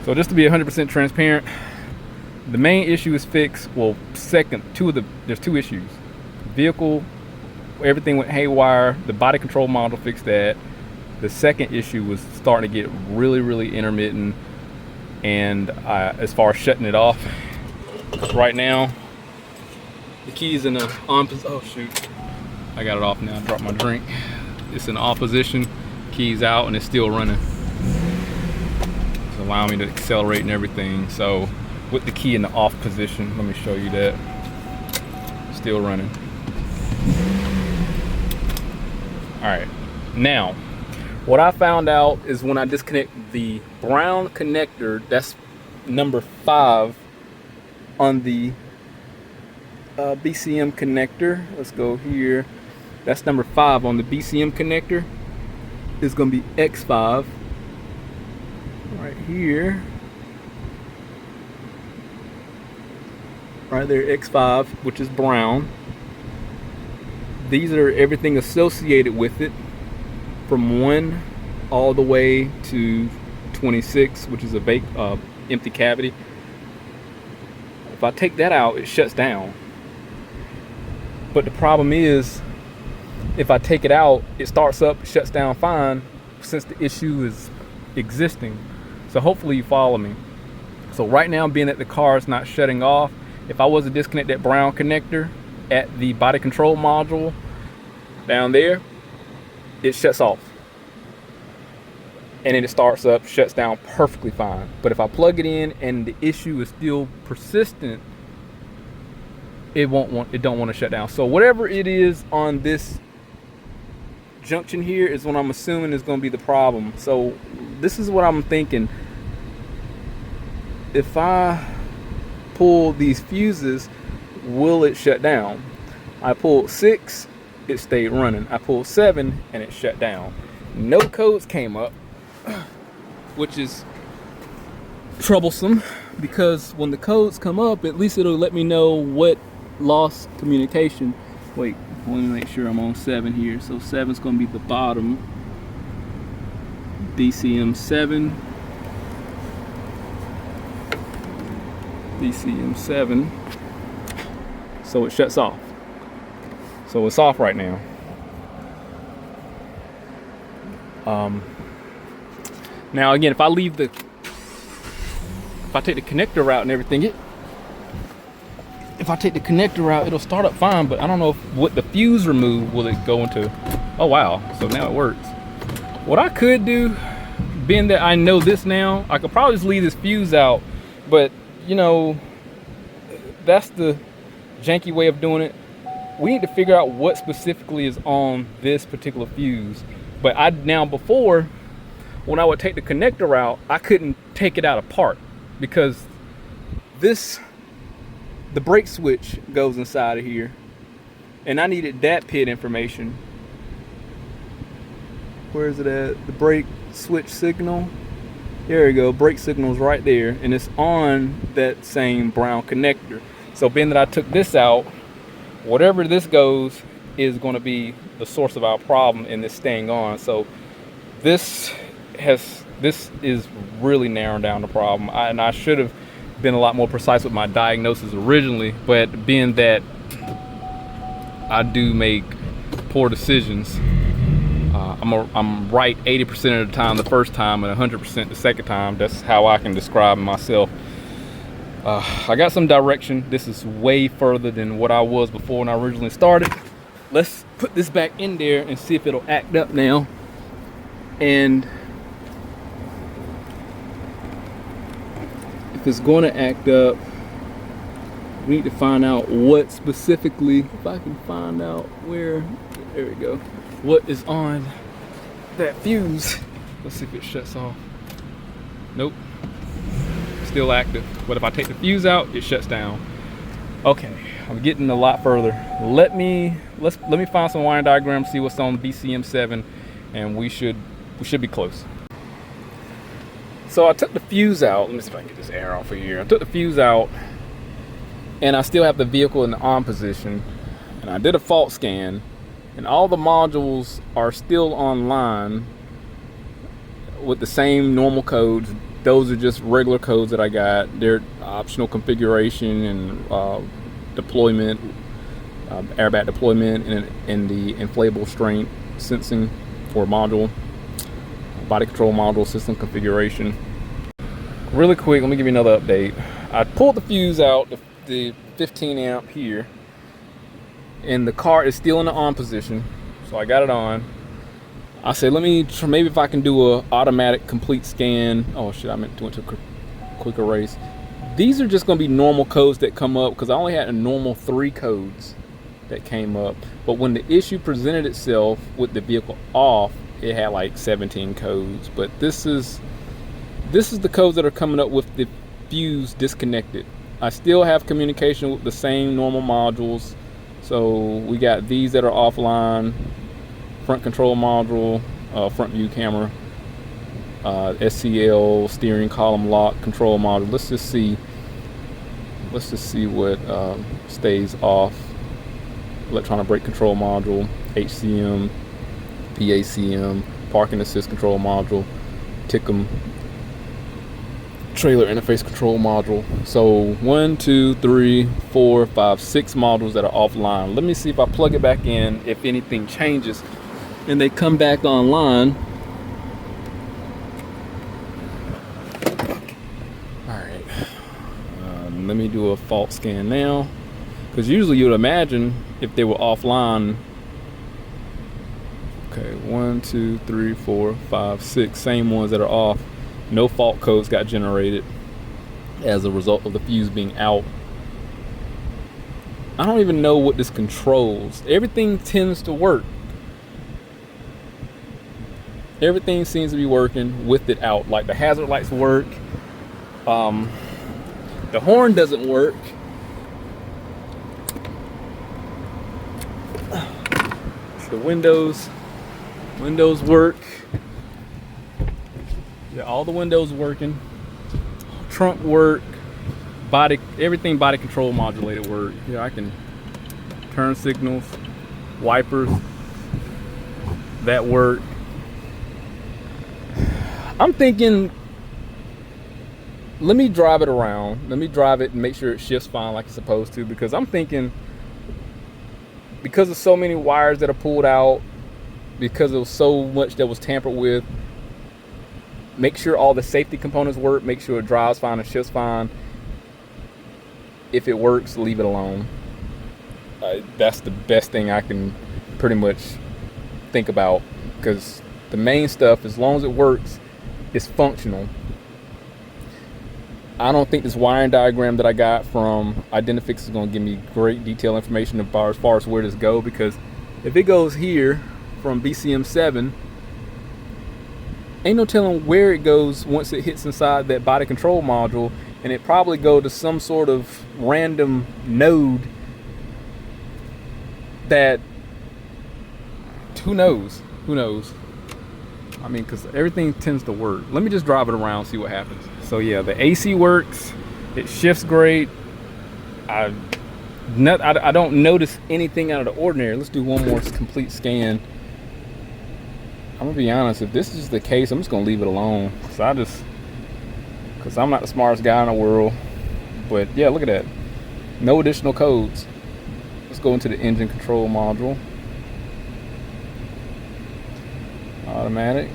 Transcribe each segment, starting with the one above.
So just to be 100% transparent, the main issue is fixed. Well, there's two issues. Vehicle, everything went haywire. The body control module fixed that. The second issue was starting to get really intermittent, and as far as shutting it off, right now the key's in the on position. Oh shoot, I got it off now. I dropped my drink. It's in off position, keys out, and it's still running. It's allowing me to accelerate and everything. So with the key in the off position, let me show you that. Still running. All right, now what I found out is when I disconnect the brown connector, that's number 5 on the BCM connector. Let's go here. That's number 5 on the BCM connector. It's gonna be X5 right here. Right there, X5, which is brown. These are everything associated with it, from 1 all the way to 26, which is a empty cavity. If I take that out, it shuts down. But the problem is, if I take it out, it starts up, shuts down fine, since the issue is existing. So hopefully you follow me. So right now, being that the car is not shutting off, if I was to disconnect that brown connector at the body control module down there, it shuts off. And then it starts up, shuts down perfectly fine. But if I plug it in and the issue is still persistent, it don't want to shut down. So whatever it is on this junction here is what I'm assuming is going to be the problem. So this is what I'm thinking. If I pull these fuses, will it shut down? I pulled 6, it stayed running. I pulled 7 and it shut down. No codes came up, which is troublesome, because when the codes come up, at least it'll let me know what lost communication. Wait, let me make sure I'm on 7 here. So 7's going to be the bottom. BCM 7. BCM 7. So it shuts off. So it's off right now. Now again, if I take the connector out and everything, if I take the connector out, it'll start up fine, but I don't know if with the fuse removed, will it go into, oh wow, so now it works. What I could do, being that I know this now, I could probably just leave this fuse out, but you know, that's the janky way of doing it. We need to figure out what specifically is on this particular fuse. But before, when I would take the connector out, I couldn't take it out apart, because the brake switch goes inside of here, and I needed that pit information. Where is it at? The brake switch signal. There you go, brake signal's right there, and it's on that same brown connector. So being that I took this out, whatever this goes is going to be the source of our problem in this staying on. So this is really narrowing down the problem. And I should have been a lot more precise with my diagnosis originally, but being that I do make poor decisions, I'm right 80% of the time the first time and 100% the second time. That's how I can describe myself. I got some direction. This is way further than what I was before when I originally started. Let's put this back in there and see if it'll act up now. And if it's going to act up, we need to find out what specifically, if I can find out where, there we go, what is on that fuse. Let's see if it shuts off. Nope, still active. But if I take the fuse out, it shuts down. Okay, I'm getting a lot further. Let me find some wiring diagrams, see what's on BCM 7, and we should be close. So I took the fuse out. Let me see if I can get this air off of here. I took the fuse out, and I still have the vehicle in the on position, and I did a fault scan, and all the modules are still online with the same normal codes, those are just regular codes that I got. They're optional configuration and deployment, airbag deployment, and the inflatable strength sensing for module, body control module, system configuration. Really quick, let me give you another update. I pulled the fuse out, the 15 amp here, and the car is still in the on position, so I got it on. I said, let me try, maybe if I can do a automatic complete scan. Oh shit, I meant to went to quick erase. These are just gonna be normal codes that come up because I only had a normal 3 codes that came up. But when the issue presented itself with the vehicle off, it had like 17 codes. But this is the codes that are coming up with the fuse disconnected. I still have communication with the same normal modules. So we got these that are offline, front control module, front view camera, SCL, steering column lock control module. Let's just see what stays off. Electronic brake control module, HCM, PACM, parking assist control module, TICM, trailer interface control module. So 1, 2, 3, 4, 5, 6 modules that are offline. Let me see if I plug it back in, if anything changes and they come back online. All right, let me do a fault scan now, because usually you would imagine if they were offline. Okay, 1, 2, 3, 4, 5, 6, same ones that are off. No fault codes got generated as a result of the fuse being out. I don't even know what this controls. Everything tends to work. Everything seems to be working with it out. Like the hazard lights work. The horn doesn't work. The windows work. Yeah, all the windows working. Trunk work. Body, everything body control modulated work. Yeah, I can turn signals, wipers, that work. I'm thinking, let me drive it around. Let me drive it and make sure it shifts fine like it's supposed to, because I'm thinking, because of so many wires that are pulled out, because of so much that was tampered with, make sure all the safety components work, make sure it drives fine and shifts fine. If it works, leave it alone. That's the best thing I can pretty much think about, because the main stuff, as long as it works, is functional. I don't think this wiring diagram that I got from Identifix is going to give me great detailed information as far as where this go, because if it goes here from BCM7, ain't no telling where it goes once it hits inside that body control module, and it probably go to some sort of random node that, who knows. I mean, because everything tends to work. Let me just drive it around, see what happens. So yeah, the AC works. It shifts great. I don't notice anything out of the ordinary. Let's do one more complete scan. I'm gonna be honest, if this is the case, I'm just gonna leave it alone. Because I'm not the smartest guy in the world. But yeah, look at that. No additional codes. Let's go into the engine control module. Automatic.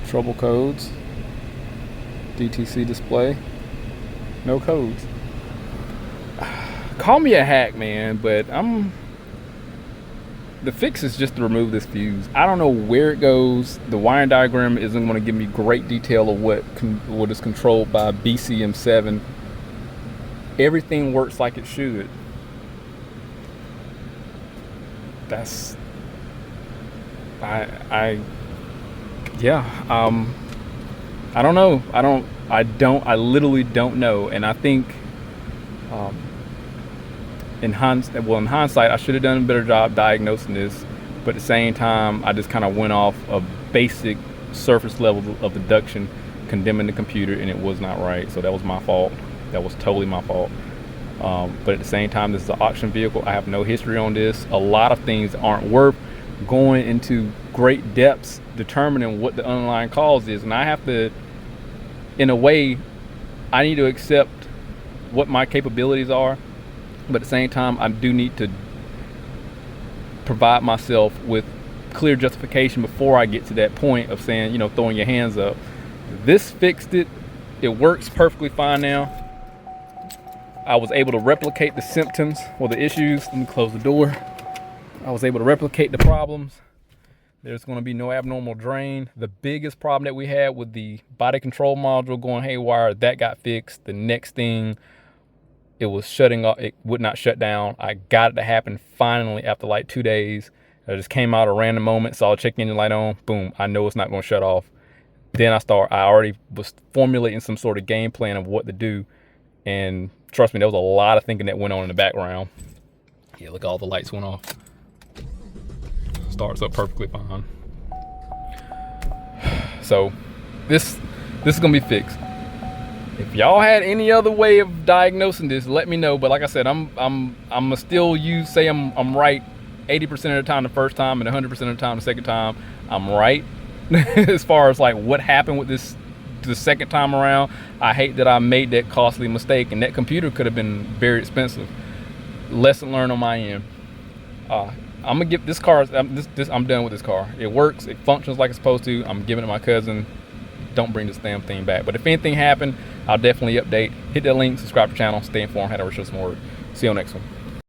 Trouble codes. DTC display. No codes. Call me a hack, man, but the fix is just to remove this fuse. I don't know where it goes. The wiring diagram isn't going to give me great detail of what is controlled by BCM7. Everything works like it should. That's I don't know. I literally don't know. And I think in hindsight, I should have done a better job diagnosing this, but at the same time, I just kind of went off a basic surface level of deduction, condemning the computer, and it was not right. So that was my fault. That was totally my fault. But at the same time, this is an auction vehicle. I have no history on this. A lot of things aren't worth going into great depths determining what the underlying cause is, and I have to in a way, I need to accept what my capabilities are, but at the same time, I do need to provide myself with clear justification before I get to that point of saying, throwing your hands up. This fixed it. It works perfectly fine now. I was able to replicate the symptoms or the issues. Let me close the door. I was able to replicate the problems. There's going to be no abnormal drain. The biggest problem that we had with the body control module going haywire, that got fixed. The next thing, it was shutting off. It would not shut down. I got it to happen finally after like 2 days. I just came out at a random moment, saw a check engine light on. Boom, I know it's not going to shut off. Then I already was formulating some sort of game plan of what to do. And trust me, there was a lot of thinking that went on in the background. Yeah, look, all the lights went off. Starts up perfectly fine. So this is gonna be fixed. If y'all had any other way of diagnosing this, let me know. But like I said, I'm gonna still say I'm right 80% of the time the first time and 100% of the time the second time. I'm right as far as like what happened with this the second time around. I hate that I made that costly mistake, and that computer could have been very expensive. Lesson learned on my end. I'm gonna give this car. I'm done with this car. It works. It functions like it's supposed to. I'm giving it to my cousin. Don't bring this damn thing back. But if anything happened, I'll definitely update. Hit that link. Subscribe to the channel. Stay informed. How to show some work. See you on the next one.